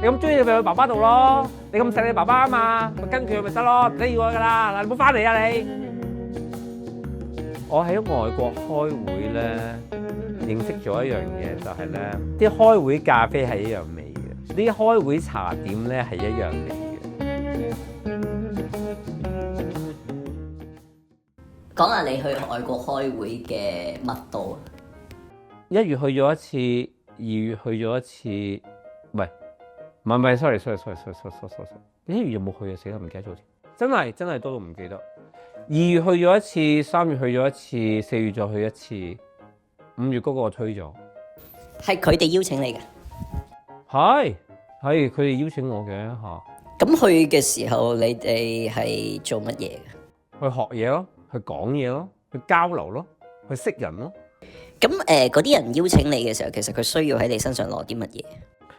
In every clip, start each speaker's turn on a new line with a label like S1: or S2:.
S1: 你咁中意咪去爸爸度咯，你咁錫你爸爸啊嘛，咪跟佢咪得咯，唔使要佢噶啦。嗱，你唔好翻嚟啊你！我喺外國開會咧，認識咗一樣嘢就係咧，啲開會咖啡係一樣味嘅，啲開會茶點咧係一樣味嘅。
S2: 講下你去外國開會嘅密度。
S1: 1月去咗一次，2月去咗一次，唔係，sorry， 1月有冇去啊？死啦，唔記得咗添，真係多到唔記得。2月去咗一次，3月去咗一次，4月再去一次，5月嗰個我推咗。
S2: 係佢哋邀請你嘅？
S1: 係佢哋邀請我嘅嚇。
S2: 咁去嘅時候，你哋係做乜嘢嘅？
S1: 去學嘢咯，去講嘢咯，去交流咯，去識人咯。
S2: 咁嗰啲人邀請你嘅時候，其實佢需要喺你身上攞啲乜嘢？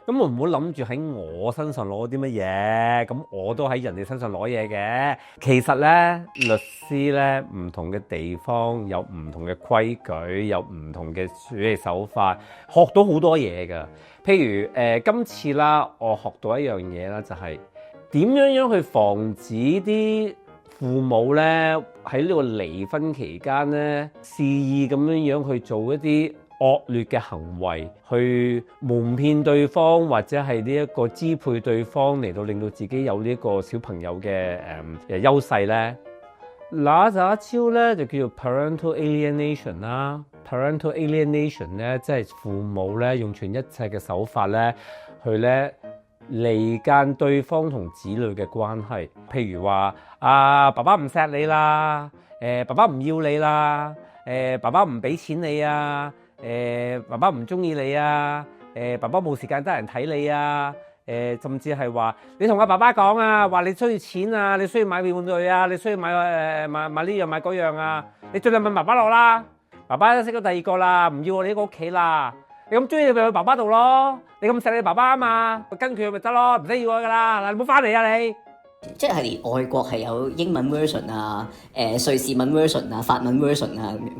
S1: 咁我唔好諗住喺我身上攞啲乜嘢，咁我都喺人哋身上攞嘢嘅。其實咧，律師咧唔同嘅地方有唔同嘅規矩，有唔同嘅處理手法，學到好多嘢㗎。譬如今次啦，我學到一樣嘢啦，就係點樣去防止啲父母咧喺呢個離婚期間咧肆意咁樣去做一啲惡劣嘅行為，去瞞騙對方或者係呢一個支配對方嚟到令到自己有呢個小朋友嘅優勢咧。嗱就一招咧就叫做 parental alienation 啦。parental alienation 咧即係父母咧用盡一切嘅手法咧去咧離間對方同子女嘅關係。譬如話爸爸唔錫你啦，爸爸唔要你啦，爸爸唔俾錢你啊，爸爸唔中意你啊，爸爸冇時間得人睇你啊，甚至係話你同阿爸爸講啊，話你需要錢啊，你需要買玩具啊，你需要買呢樣買嗰樣啊，你盡量問爸爸攞啦，爸爸都識咗第二個啦，唔要我哋呢個屋企啦，你咁中意你咪去爸爸度咯，你咁錫你爸爸啊嘛，跟佢咪得咯，唔使要佢噶啦，嗱，你唔好翻嚟啊你！
S2: 即係連外國係有英文 version 啊、瑞士文 version 啊、法文 version 啊咁樣。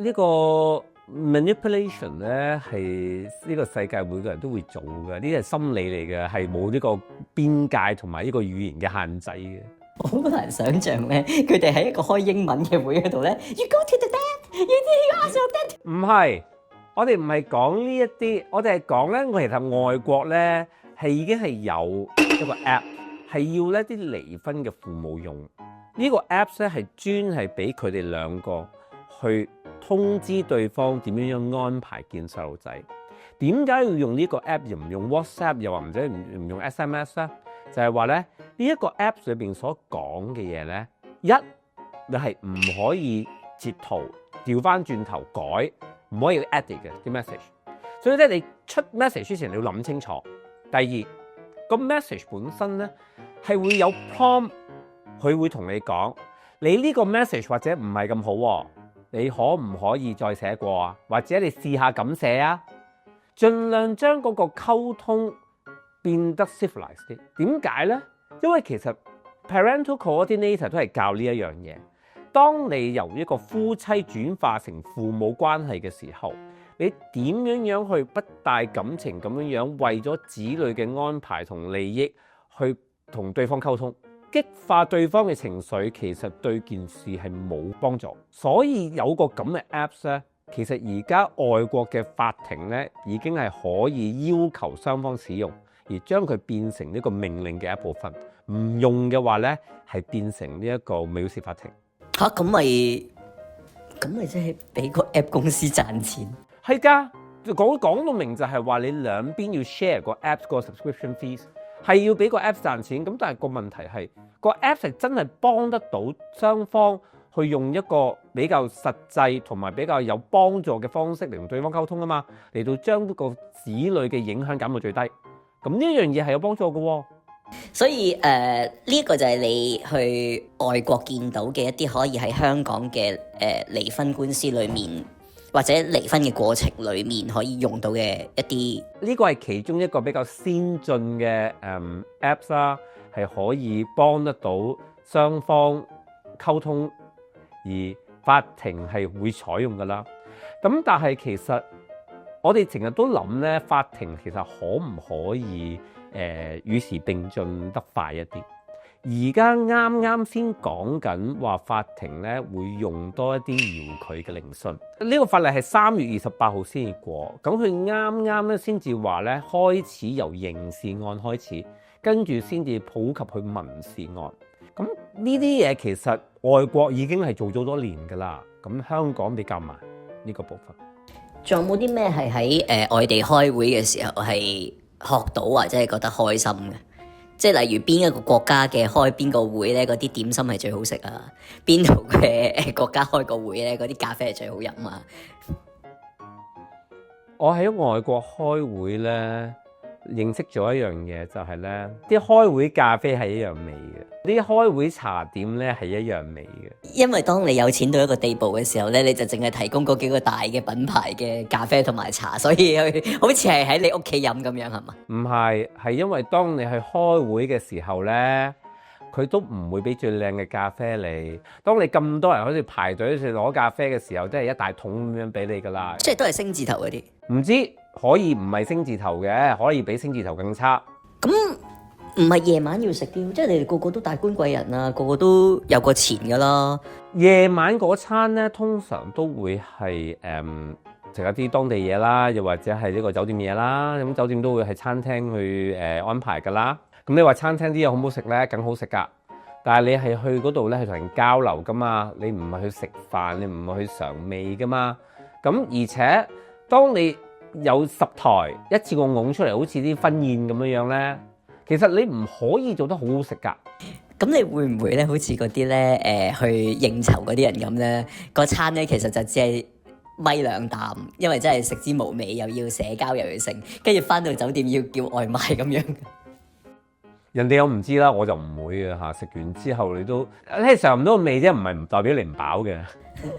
S1: 呢個 manipulation 咧係呢個世界每個人都會做嘅，呢啲係心理嚟嘅，係冇呢個邊界同埋呢個語言嘅限制嘅。
S2: 我好難想像咧，佢哋喺一個開英文嘅會嗰度咧，You go to the dad, you ask your dad。
S1: 唔係，我哋唔係講呢一啲，我哋係講咧，我其實外國咧係已經係有一個 app 係要咧啲離婚嘅父母用。呢個 app 咧係專係俾佢哋兩個去通知對方點樣安排見細路仔。點解要用呢個 app 而唔用 WhatsApp， 又或者唔用 SMS 咧？就係話咧呢一個 app 裏邊所講嘅嘢咧，你係唔可以截圖調翻轉頭改，唔可以 edit 嘅啲 message。所以咧你出 message 之前你要諗清楚。第二個 message 本身咧係會有 prompt，佢會同你講你呢個 message 或者唔係咁好喎，你可唔可以再寫過啊？或者你試下咁寫啊？盡量將嗰個溝通變得 civilized 啲。點解咧？因為其實 parental coordinator 都係教呢一樣嘢。當你由一個夫妻轉化成父母關係嘅時候，你點樣去不帶感情咁樣為咗子女嘅安排同利益去同對方溝通，激化對方嘅情緒，其實對件事係冇幫助。所以有個咁嘅 apps 咧，其實而家外國嘅法庭咧已經係可以要求雙方使用，而將佢變成呢個命令嘅一部分。唔用嘅話咧，係變成呢一個藐視法庭。
S2: 嚇，咁咪即係俾個 app 公司賺錢？
S1: 係㗎，講到明就係話你兩邊要 share 個 apps 個 subscription fees， 係要俾個 apps 賺錢。咁但係個問題係個 apps 係真係幫得到雙方去用一個比較實際同埋比較有幫助嘅方式嚟同對方溝通啊嘛，嚟到將個子女嘅影響減到最低。咁呢樣嘢係有幫助嘅喎。
S2: 所以呢個就係你去外國見到嘅一啲可以喺香港嘅離婚官司裏面，或者離婚嘅過程裏面可以用到嘅一啲。
S1: 呢個係其中一個比較先進嘅apps 啦，係可以幫得到雙方溝通，而法庭係會採用噶啦。咁但係其實我哋成日都諗咧，法庭其實可唔可以與時並進得快一啲？而家啱啱先講緊話法庭咧會用多一啲遙距嘅聆訊，呢個法例係3月28號先至過，咁佢啱啱咧先至話咧開始由刑事案開始，跟住先至普及去民事案。咁呢啲嘢其實外國已經係做咗好多年㗎啦，咁香港比較慢呢個部分。
S2: 仲有冇啲咩係喺外地開會嘅時候係學到或者係覺得開心嘅？即係例如邊一個國家嘅開邊個會咧，嗰啲點心係最好食啊！邊度嘅國家開個會咧，嗰啲咖啡係最好飲啊！
S1: 我喺外國開會咧，認識咗一樣嘢就係咧，啲開會咖啡係一樣味嘅，啲開會茶點咧係一樣味嘅。
S2: 因為當你有錢到一個地步嘅時候咧，你就淨係提供嗰幾個大嘅品牌嘅咖啡同埋茶，所以好似係喺你屋企飲咁樣，係嘛？
S1: 唔係，係因為當你去開會嘅時候咧，佢都唔會俾最靚嘅咖啡你。當你咁多人好似排隊去攞咖啡嘅時候，即係一大桶咁樣俾你㗎啦。
S2: 即係都係星字頭嗰啲。
S1: 唔知可以唔係星字頭嘅，可以比星字頭更差。
S2: 咁唔係夜晚要食啲，即係你哋個個都大官貴人啊，個個都有個錢㗎啦。
S1: 夜晚嗰餐咧，通常都會係食一啲當地嘢啦，又或者係呢個酒店嘢啦。咁酒店都會喺餐廳去安排㗎啦。咁你話餐廳啲嘢好唔好食咧？梗好食㗎。但係你係去嗰度咧，係同人交流㗎嘛。你唔係去食飯，你唔係去嘗味㗎嘛。咁而且當你有10台一次過拱出嚟，好似啲婚宴咁樣咧，其實你唔可以做得好好食㗎。
S2: 咁你會唔會咧，好似嗰啲咧去應酬嗰啲人咁咧，個餐咧其實就只係咪兩啖，因為真係食之無味，又要社交又要食，跟住翻到酒店要叫外賣咁樣。
S1: 人哋我唔知啦，我就唔會嘅嚇。食完之後你都係嘗唔到個味啫，唔係唔代表你唔飽嘅。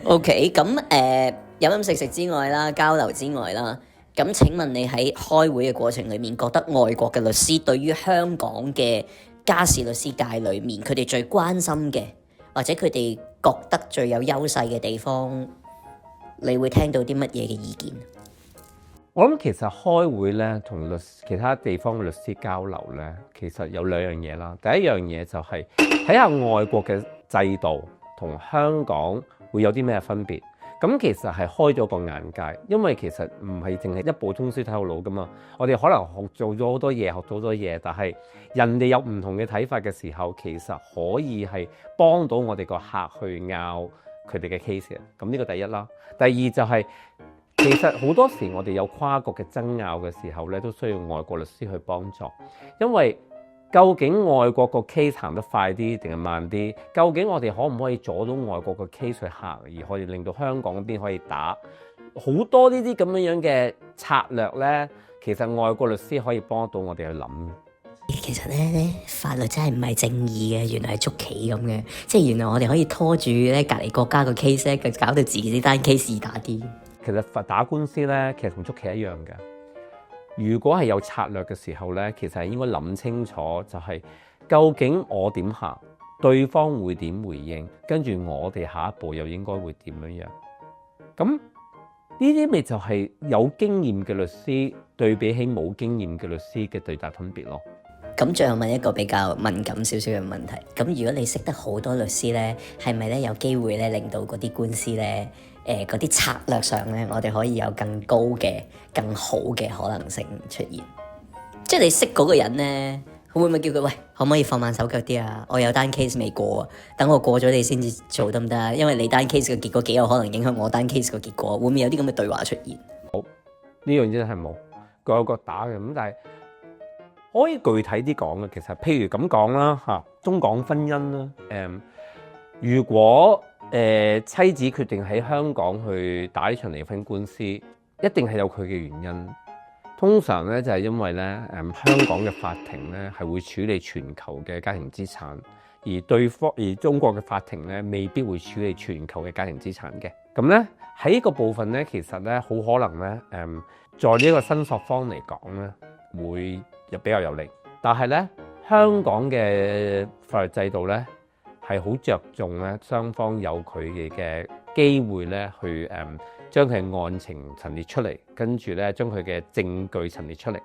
S2: OK，咁飲食之外啦，交流之外啦，咁請問你喺開會嘅過程裡面，覺得外國嘅律師對於香港嘅家事律師界裡面，佢哋最關心嘅，或者佢哋覺得最有優勢嘅地方，你會聽到啲乜嘢嘅意見？
S1: 我諗其實開會咧，同其他地方嘅律師交流咧，其實有兩樣嘢啦。第一樣嘢就係睇下外國嘅制度同香港會有啲咩分別。咁其實係開咗個眼界，因為其實唔係淨係一部通書睇到老噶嘛。我哋可能做咗好多嘢，學到好多嘢，但係人哋有唔同嘅睇法嘅時候，其實可以係幫到我哋個客去拗佢哋嘅 case 嘅。咁呢個第一啦。第二就係其實好多時我哋有跨國嘅爭拗嘅時候咧，都需要外國律師去幫助，因為究竟外國個 case 行得快啲定係慢啲？究竟我哋可唔可以阻到外國個 case 去行，而可以令到香港嗰邊可以打？好多呢啲咁樣嘅策略咧，其實外國律師可以幫到我哋去諗。
S2: 其實咧，法律真係唔係正義嘅，原來係捉棋咁嘅，即係原來我哋可以拖住咧隔離國家個 case 咧，搞到自己呢單 case 易打啲。
S1: 其實打官司咧，其實同捉棋一樣嘅。如果係有策略嘅時候咧，其實係應該諗清楚，就係究竟我點行，對方會點回應，跟住我哋下一步又應該會點樣樣。咁呢啲咪就係有經驗嘅律師對比起冇經驗嘅律師嘅最大分別咯。
S2: 咁最後問一個比較敏感少少嘅問題，咁如果你識得好多律師咧，係咪咧有機會咧令到嗰啲官司咧，嗰啲策略上咧，我哋可以有更高嘅、更好嘅可能性出現？即係你識嗰個人咧，會唔會叫佢喂，可唔可以放慢手腳啲啊？我有單 case 未過啊，等我過咗你先至做得唔得啊？因為你單 case 嘅結果幾有可能影響我單 case 嘅結果，會唔會有啲咁嘅對話出現？
S1: 好，呢樣真係冇各有各打嘅，咁但係可以具體啲講嘅，其實譬如咁講啦嚇，中港婚姻啦，如果妻子決定喺香港去打呢場離婚官司，一定係有佢嘅原因。通常咧就係因為咧香港嘅法庭咧係會處理全球嘅家庭資產，而中國嘅法庭咧未必會處理全球嘅家庭資產嘅。咁咧喺呢個部分咧，其實咧好可能咧在呢一個申索方嚟講咧會又比較有利，但係咧香港嘅法律制度咧係好着重咧雙方有佢哋嘅機會咧去將佢嘅案情陳列出嚟，跟住咧將佢嘅證據陳列出嚟。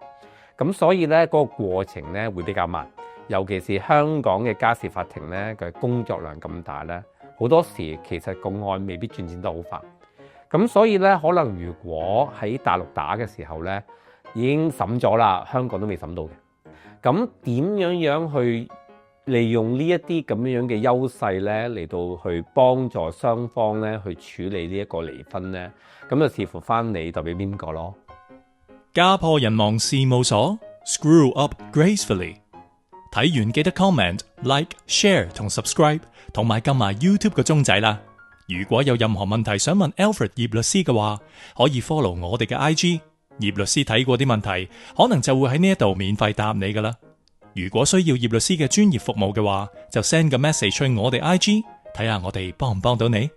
S1: 咁所以咧嗰個過程咧會比較慢，尤其是香港嘅家事法庭咧嘅工作量咁大咧，好多時其實個案未必轉展得好快。咁所以咧，可能如果喺大陸打嘅時候咧，已經審咗啦，香港都未審到嘅。咁點樣去利用呢一啲咁樣嘅優勢咧，嚟到去幫助雙方咧去處理呢一個離婚咧？咁就視乎翻你代表邊個咯。
S3: 家破人亡事務所 Screw Up Gracefully。睇完記得 comment、like、share 同 subscribe， 同埋撳埋 YouTube 個鐘仔啦。如果有任何問題想問 Alfred 葉律師嘅話，可以 follow 我哋嘅 IG。葉律師睇過啲問題，可能就會喺呢一度免費答你噶啦。如果需要葉律師嘅專業服務嘅話，就 send 個 message 去我哋 IG，睇下我哋幫唔幫到你。